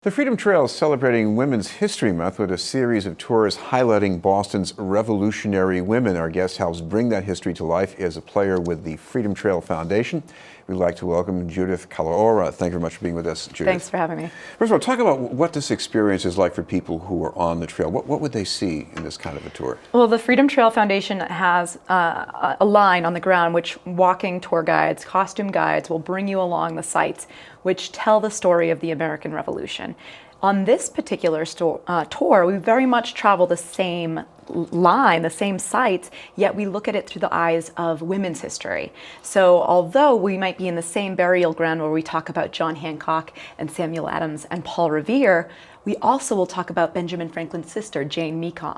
The Freedom Trail is celebrating Women's History Month with a series of tours highlighting Boston's revolutionary women. Our guest helps bring that history to life as a player with the Freedom Trail Foundation. We'd like to welcome Judith Calahorra. Thank you very much for being with us, Judith. Thanks for having me. First of all, talk about what this experience is like for people who are on the trail. What would they see in this kind of a tour? Well, the Freedom Trail Foundation has a line on the ground which walking tour guides, costume guides will bring you along the sites which tell the story of the American Revolution. On this particular tour, we very much travel the same line, the same sites, yet we look at it through the eyes of women's history. So although we might be in the same burial ground where we talk about John Hancock and Samuel Adams and Paul Revere, we also will talk about Benjamin Franklin's sister, Jane Meehan,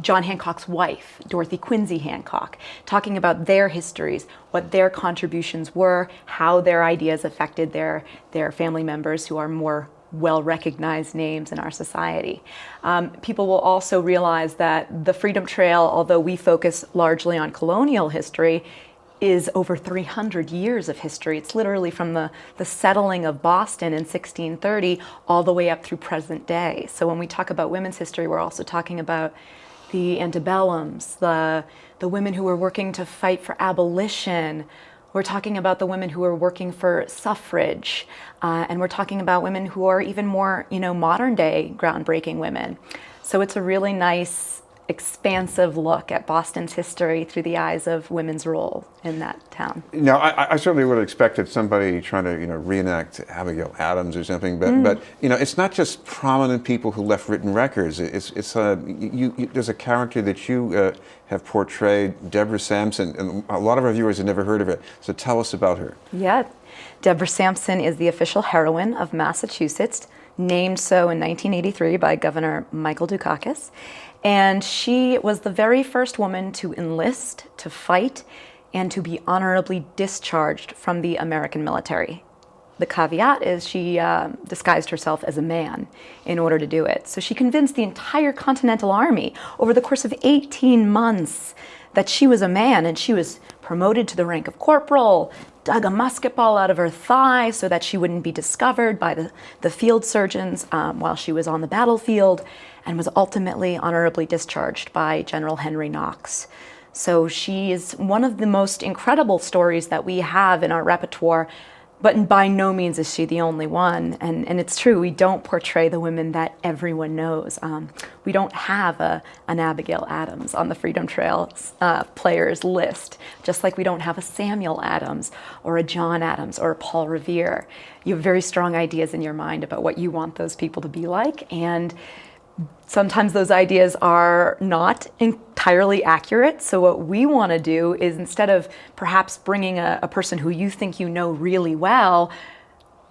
John Hancock's wife, Dorothy Quincy Hancock, talking about their histories, what their contributions were, how their ideas affected their family members who are more well-recognized names in our society. People will also realize that the Freedom Trail, although we focus largely on colonial history, is over 300 years of history. It's literally from the settling of Boston in 1630 all the way up through present day. So when we talk about women's history, we're also talking about the antebellums, the women who were working to fight for abolition. We're talking about the women who are working for suffrage, and we're talking about women who are even more, modern day groundbreaking women. So it's a really nice, expansive look at Boston's history through the eyes of women's role in that town. Now, I certainly would have expected somebody trying to, reenact Abigail Adams or something, but it's not just prominent people who left written records. There's a character that you have portrayed, Deborah Sampson, and a lot of our viewers have never heard of her. So tell us about her. Yeah, Deborah Sampson is the official heroine of Massachusetts, named so in 1983 by Governor Michael Dukakis. And she was the very first woman to enlist, to fight, and to be honorably discharged from the American military. The caveat is she disguised herself as a man in order to do it. So she convinced the entire Continental Army over the course of 18 months that she was a man, and she was promoted to the rank of corporal, dug a musket ball out of her thigh so that she wouldn't be discovered by the field surgeons while she was on the battlefield, and was ultimately honorably discharged by General Henry Knox. So she is one of the most incredible stories that we have in our repertoire, but by no means is she the only one. And it's true, we don't portray the women that everyone knows. We don't have an Abigail Adams on the Freedom Trail players list, just like we don't have a Samuel Adams or a John Adams or a Paul Revere. You have very strong ideas in your mind about what you want those people to be like, and sometimes those ideas are not entirely accurate. So what we want to do is, instead of perhaps bringing a person who you think you know really well,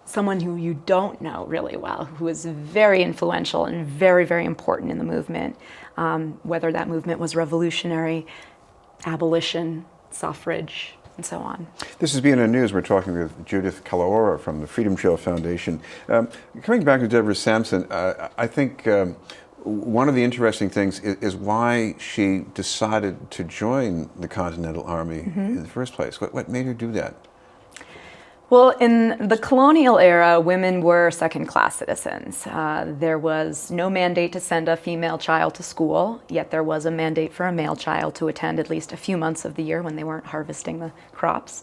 someone who you don't know really well, who is very influential and very, very important in the movement, whether that movement was revolutionary, abolition, suffrage, and so on. This is BNN News. We're talking with Judith Kalaora from the Freedom Trail Foundation. Coming back to Deborah Sampson, I think one of the interesting things is why she decided to join the Continental Army in the first place. What made her do that? Well, in the colonial era, women were second-class citizens. There was no mandate to send a female child to school, yet there was a mandate for a male child to attend at least a few months of the year when they weren't harvesting the crops.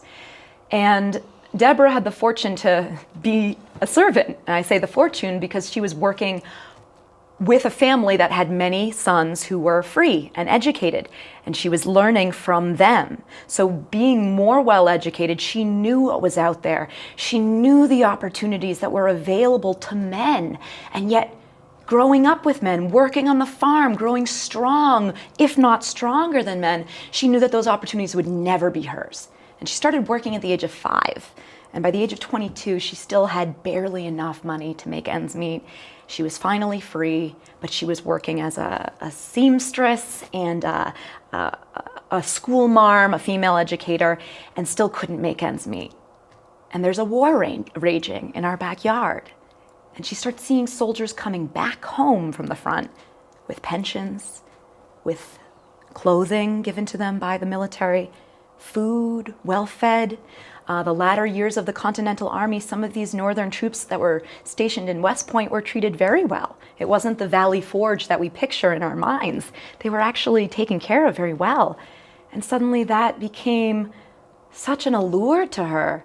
And Deborah had the fortune to be a servant. And I say the fortune because she was working with a family that had many sons who were free and educated, and she was learning from them. So being more well-educated, she knew what was out there. She knew the opportunities that were available to men, and yet growing up with men, working on the farm, growing strong, if not stronger than men, she knew that those opportunities would never be hers. And she started working at the age of 5. And by the age of 22, she still had barely enough money to make ends meet. She was finally free, but she was working as a seamstress and a school marm, a female educator, and still couldn't make ends meet. And there's a war raging in our backyard. And she starts seeing soldiers coming back home from the front with pensions, with clothing given to them by the military, food, well-fed, The latter years of the Continental Army, some of these northern troops that were stationed in West Point were treated very well. It wasn't the Valley Forge that we picture in our minds. They were actually taken care of very well. And suddenly that became such an allure to her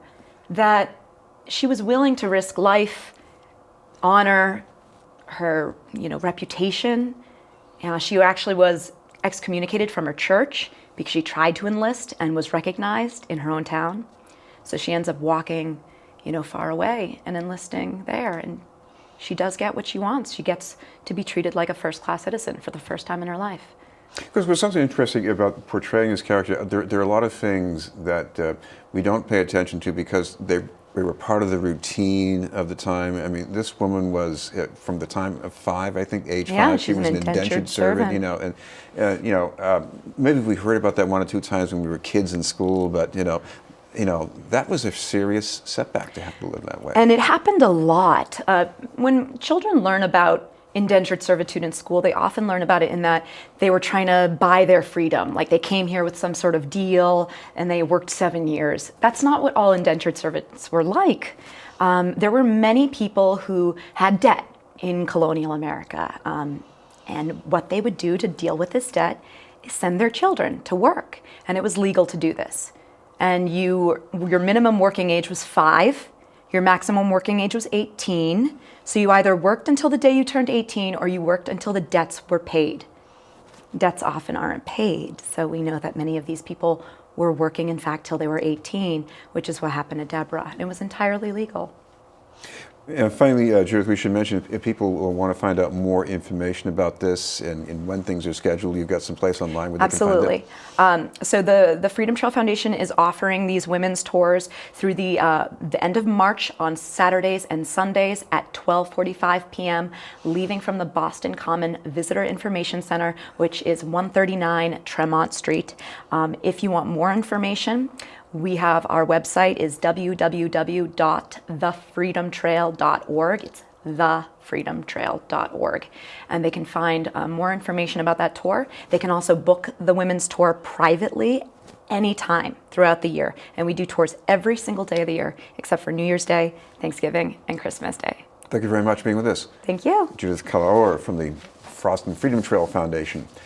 that she was willing to risk life, honor, her reputation. She actually was excommunicated from her church because she tried to enlist and was recognized in her own town. So she ends up walking, far away and enlisting there. And she does get what she wants. She gets to be treated like a first-class citizen for the first time in her life. Because there's something interesting about portraying this character. There are a lot of things that we don't pay attention to because they were part of the routine of the time. I mean, this woman was from the time of 5, I think, age 5. She was an indentured servant. Maybe we heard about that 1 or 2 times when we were kids in school, but that was a serious setback to have to live that way. And it happened a lot. When children learn about indentured servitude in school, they often learn about it in that they were trying to buy their freedom. Like they came here with some sort of deal and they worked 7 years. That's not what all indentured servants were like. There were many people who had debt in colonial America. And what they would do to deal with this debt is send their children to work. And it was legal to do this. And your minimum working age was 5. Your maximum working age was 18. So you either worked until the day you turned 18 or you worked until the debts were paid. Debts often aren't paid. So we know that many of these people were working, in fact, till they were 18, which is what happened to Deborah. It was entirely legal. And finally, Judith, we should mention if people will want to find out more information about this and when things are scheduled, you've got some place online where they Absolutely. can find it. So the Freedom Trail Foundation is offering these women's tours through the end of March on Saturdays and Sundays at 12:45 p.m., leaving from the Boston Common Visitor Information Center, which is 139 Tremont Street. If you want more information, we have our website is www.thefreedomtrail.org. It's thefreedomtrail.org. And they can find more information about that tour. They can also book the women's tour privately anytime throughout the year. And we do tours every single day of the year, except for New Year's Day, Thanksgiving, and Christmas Day. Thank you very much for being with us. Thank you. Judith Calahorra from the Frost and Freedom Trail Foundation.